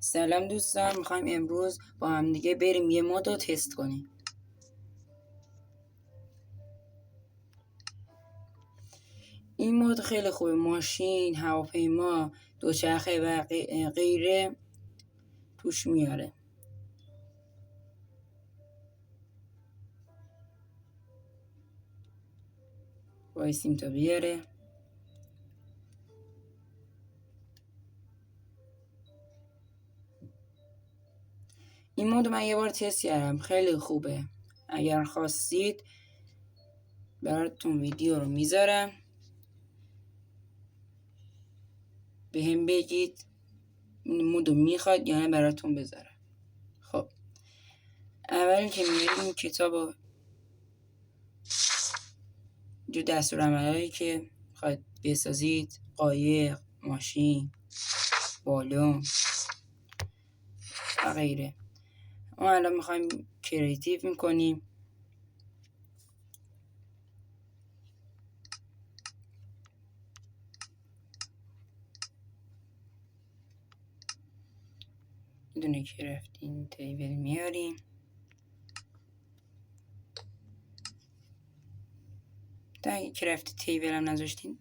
سلام دوستان، میخوایم امروز با هم دیگه بریم یه مود رو تست کنیم. این مود خیلی خوبه. ماشین، هواپیما، دوچرخه و غیره توش میاره. وایسیم تا بیاره. این مود من یه بار تست کردم، خیلی خوبه. اگر خواستید براتون ویدیو رو میذارم، به هم بگید این مود رو میخواد یا نه براتون بذارم. خب اول که میریم کتاب رو جو دستورالعملایی که میخواید بسازید، قایق، ماشین، بالون و غیره. ما الان میخوایم کریتیو میکنیم. میدونه کرافتین تیبل میاریم. تا اگه کرافت تیبل هم نذاشتید.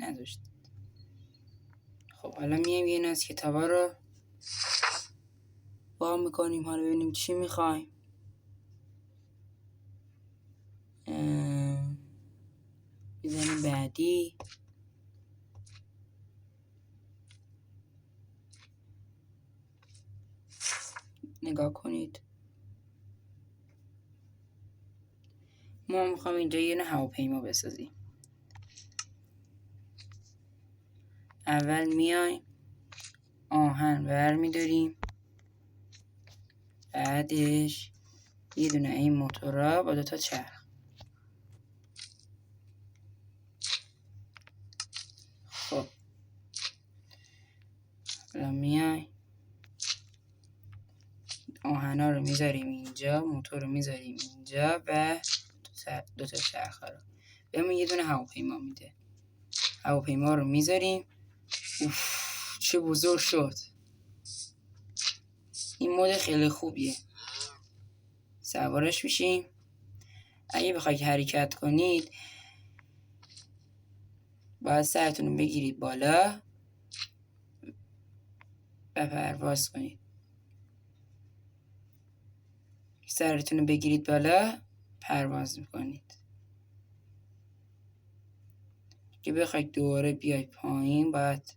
خب حالا میایم یه از کتابا رو با میکنیم. حالا ببینیم چی میخوایم. بزنیم بعدی. نگاه کنید، ما میخوایم اینجا یه هواپیما بسازیم. اول میایم آهن برمیداریم، بعدش یه دونه این موتورا با 2 چرخ. خب حالا میایم آهنا رو میذاریم اینجا، موتور رو میذاریم اینجا و 2 چرخ رو. بهمون یه دونه هواپیما میده. هواپیما رو میذاریم. چه بزرگ شد. این مود خیلی خوبیه. سوارش میشیم. اگه بخواید حرکت کنید باید سرتون رو بگیرید بالا و پرواز کنید. سرتون رو بگیرید بالا، پرواز میکنید. که بخواید دوباره بیاید پایین باید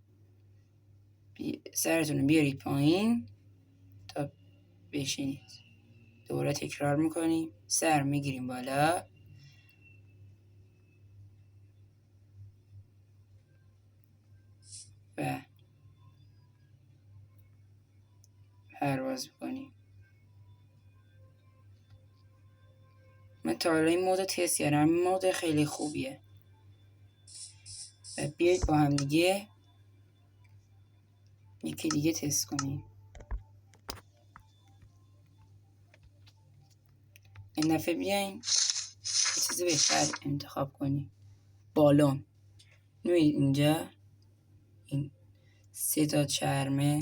سرتون رو بیارید پایین تا بشینید. دوباره تکرار میکنیم. سر میگیریم بالا و پرواز میکنیم. من تا حالا این مود تست کردم. این مود خیلی خوبیه. و بیایید با هم دیگه یکی دیگه تست کنیم. این دفعه بیاین یه چیز بهتر انتخاب کنیم. بالون. میبینید اینجا این 3 چرمه.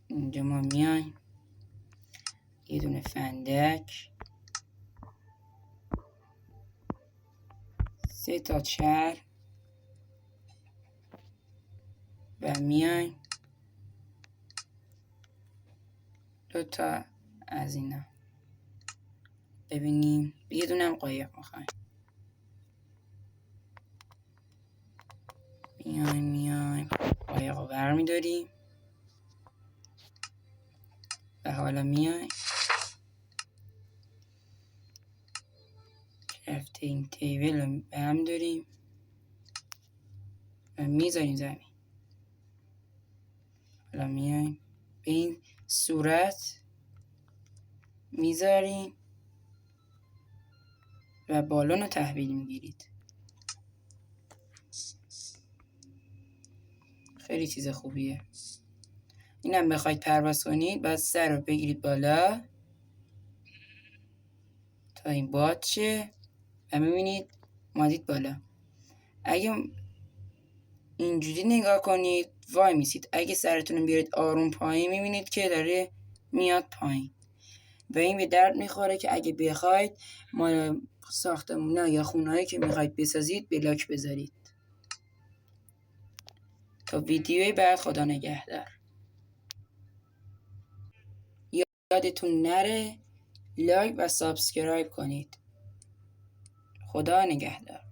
اینجا ما میایم یه دونه فندک، 3 چرم و میایم 2 از اینا. ببینیم یه دونه هم قایق میخوایم. میایم قایق رو برمیداریم و حالا میایم کرافتینگ تیبل رو برم داریم و میذاریم زمین. حالا میایم به این صورت میذاریم و بالون رو تحویل میگیرید. خیلی چیز خوبیه. اینم بخواید پرواز کنید باید سر رو بگیرید بالا تا این باد شه و میبینید مادید بالا. اگه اینجوری نگاه کنید، وای میسید. اگه سرتون بیارید آروم پایین میبینید که داره میاد پایین و این به درد میخوره که اگه بخواید مال ساختمونا یا خونهایی که میخواید بسازید بلاک بذارید. تا ویدیوی بعد، خدا نگهدار. یادتون نره لایک و سابسکرایب کنید. خدا نگهدار.